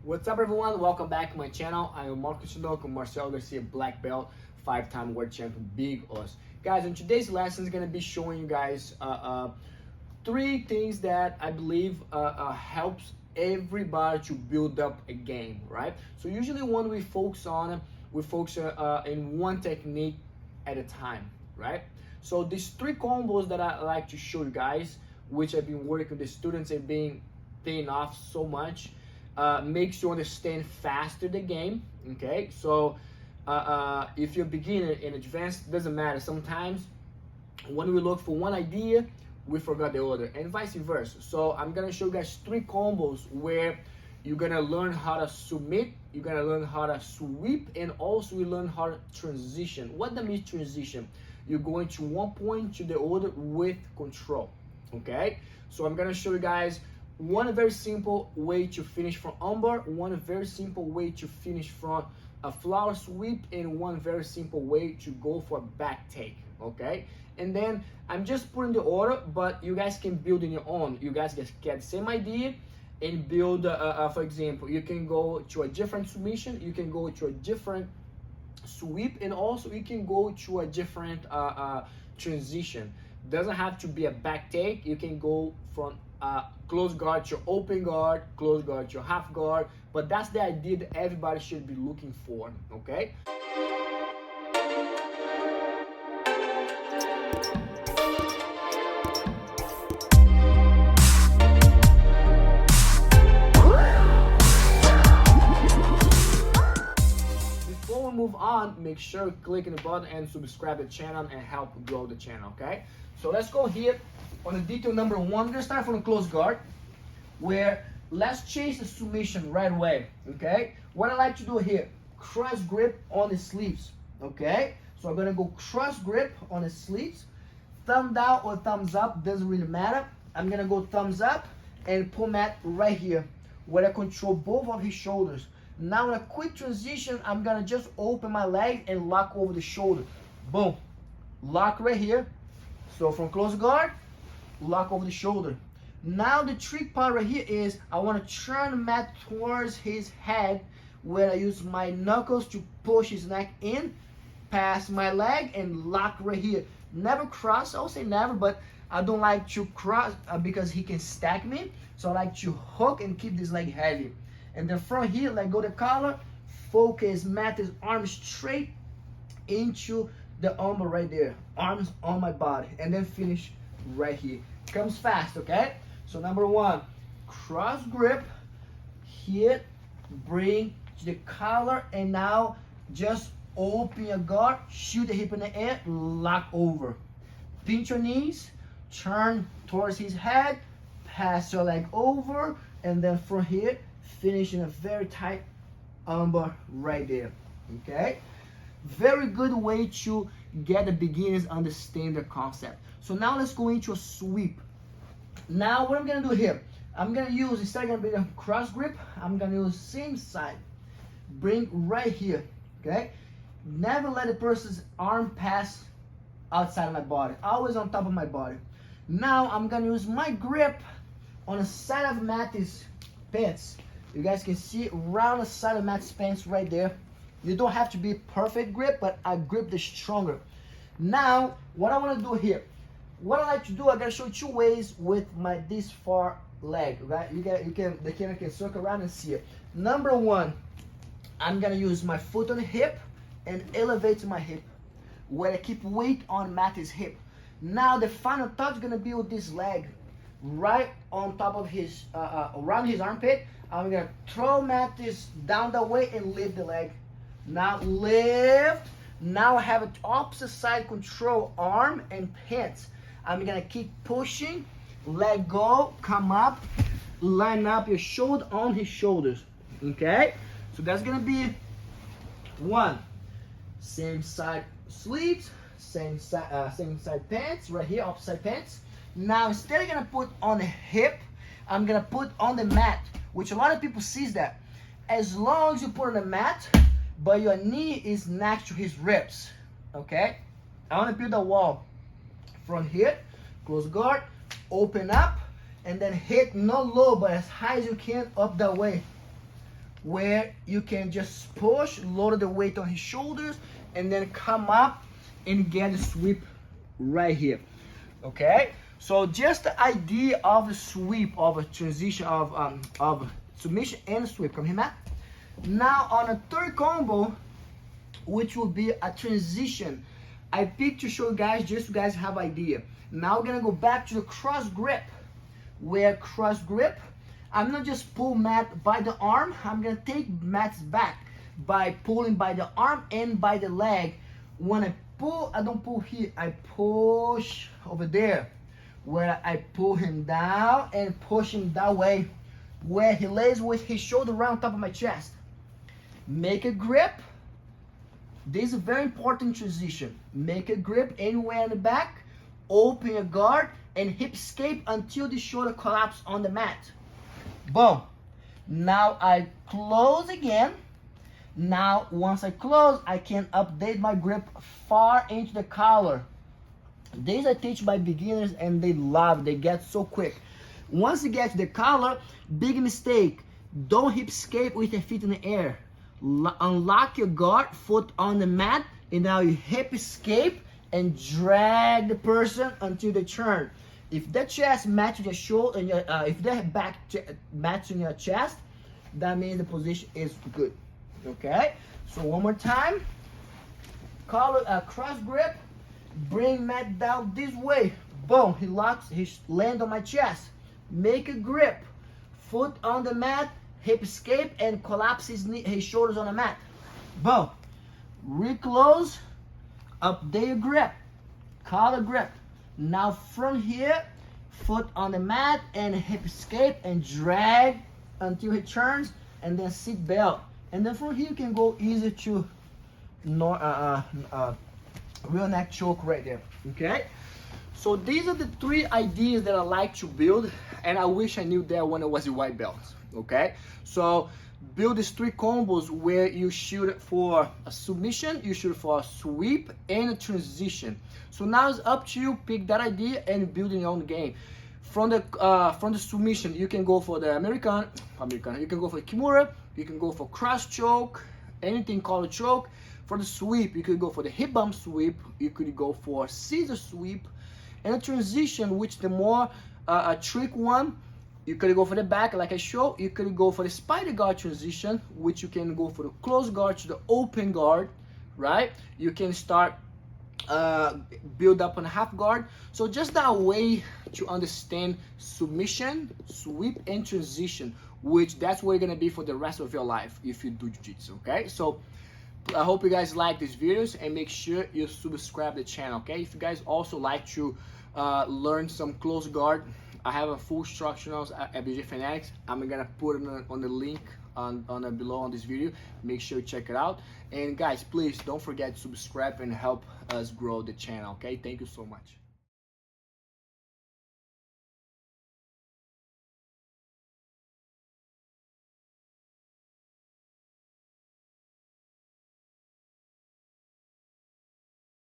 What's up, everyone? Welcome back to my channel. I am Marcel Garcia, black belt, 5-time world champion, Big Us. Guys, in today's lesson is going to be showing you guys three things that I believe helps everybody to build up a game, right? So usually when we focus in one technique at a time, right? So these three combos that I like to show you guys, which I've been working with the students and been paying off so much, makes you understand faster the game. Okay, so if you're beginner and advanced, doesn't matter. Sometimes when we look for one idea, we forgot the other, and vice versa. So I'm gonna show you guys three combos where you're gonna learn how to submit, you're gonna learn how to sweep, and also you learn how to transition. What that means transition? You're going to one point to the other with control. Okay, so I'm gonna show you guys one very simple way to finish from umber, one very simple way to finish from a flower sweep, and one very simple way to go for a back take. Okay, and then I'm just putting the order, but you guys can build in your own. You guys get the same idea and build. For example, you can go to a different submission, you can go to a different sweep, and also you can go to a different transition. Doesn't have to be a back take. You can go from close guard to open guard, close guard to half guard, but that's the idea that everybody should be looking for. Okay. Before we move on, make sure you click on the button and subscribe to the channel and help grow the channel. Okay, so let's go here on the detail number one. We're gonna start from the close guard, where let's chase the submission right away. Okay, what I like to do here, cross grip on the sleeves. Okay, so I'm gonna go cross grip on the sleeves, thumb down or thumbs up, doesn't really matter. I'm gonna go thumbs up and pull mat right here, where I control both of his shoulders. Now in a quick transition, I'm gonna just open my leg and lock over the shoulder. Boom, lock right here. So from close guard, lock over the shoulder. Now the trick part right here is I want to turn the mat towards his head, where I use my knuckles to push his neck in, pass my leg, and lock right here. Never cross, I would say never, but I don't like to cross because he can stack me. So I like to hook and keep this leg heavy. And then from here, let go the collar, focus, mat his arms straight into the umber right there, arms on my body, and then finish right here. Comes fast, okay? So number one, cross grip, hit, bring to the collar, and now just open your guard, shoot the hip in the air, lock over. Pinch your knees, turn towards his head, pass your leg over, and then from here, finish in a very tight umber right there, okay? Very good way to get the beginners understand the concept. So now let's go into a sweep. Now what I'm gonna do here, I'm gonna use, instead of gonna be a cross grip, I'm gonna use same side. Bring right here, okay? Never let a person's arm pass outside of my body, always on top of my body. Now I'm gonna use my grip on the side of Matty's pants. You guys can see around the side of Matt's pants right there. You don't have to be perfect grip, but I grip the stronger. Now, what I want to do here, what I like to do, I gotta show you two ways with this far leg. Right? The camera can circle around and see it. Number one, I'm gonna use my foot on the hip and elevate my hip, where I keep weight on Matty's hip. Now the final touch is gonna be with this leg, right on top of his, around his armpit. I'm gonna throw Mattis down the way and lift the leg. Now lift. Now I have an opposite side control, arm and pants. I'm gonna keep pushing, let go, come up, line up your shoulder on his shoulders. Okay? So that's gonna be one. Same side sleeves, same side pants, right here, opposite pants. Now instead of gonna put on the hip, I'm gonna put on the mat, which a lot of people sees that. As long as you put on the mat, but your knee is next to his ribs, okay? I wanna build a wall from here, close guard, open up, and then hit not low, but as high as you can up that way. where you can just push, lower the weight on his shoulders, and then come up and get a sweep right here. Okay, so just the idea of the sweep, of a transition of submission and sweep. Come here, Matt. Now on a third combo, which will be a transition, I picked to show you guys, just so you guys have idea. Now we're gonna go back to the cross grip, where cross grip, I'm not just pull Matt by the arm, I'm gonna take Matt's back by pulling by the arm and by the leg. When I pull, I don't pull here, I push over there, where I pull him down and push him that way, where he lays with his shoulder around top of my chest. Make a grip. This is a very important transition. Make a grip anywhere in the back, open your guard, and hip escape until the shoulder collapses on the mat. Boom. Now I close again. Now once I close, I can update my grip far into the collar. These I teach my beginners and they love it. They get so quick. Once you get to the collar, big mistake. Don't hip escape with your feet in the air. Unlock your guard, foot on the mat, and now you hip escape and drag the person until they turn. If the chest matches your shoulder, and if the back matches your chest, that means the position is good. Okay, so one more time. Collar, cross grip. Bring Matt down this way. Boom, he locks, he lands on my chest. Make a grip. Foot on the mat, hip escape, and collapse his shoulders on the mat. Boom. Reclose, update your grip. Collar grip. Now from here, foot on the mat and hip escape and drag until he turns, and then seat belt. And then from here you can go easy to real neck choke right there. Okay, so these are the three ideas that I like to build, and I wish I knew that when I was a white belt. Okay, so build these three combos where you shoot for a submission, you shoot for a sweep, and a transition. So now it's up to you, pick that idea and build your own game. From the submission, you can go for the American, you can go for Kimura, you can go for cross choke, anything called a choke. For the sweep, you could go for the hip bump sweep, you could go for scissor sweep, and a transition, which the more a trick one, you could go for the back like I showed. You could go for the spider guard transition, which you can go for the close guard to the open guard, right? You can start build up on a half guard. So just that way to understand submission, sweep, and transition, which that's where you're gonna be for the rest of your life if you do jiu-jitsu. Okay, so I hope you guys like these videos, and make sure you subscribe to the channel. Okay, if you guys also like to learn some close guard, I have a full instructionals at BJ Fanatics. I'm gonna put it on the link on below on this video. Make sure you check it out. And guys, please don't forget to subscribe and help us grow the channel. Okay, thank you so much.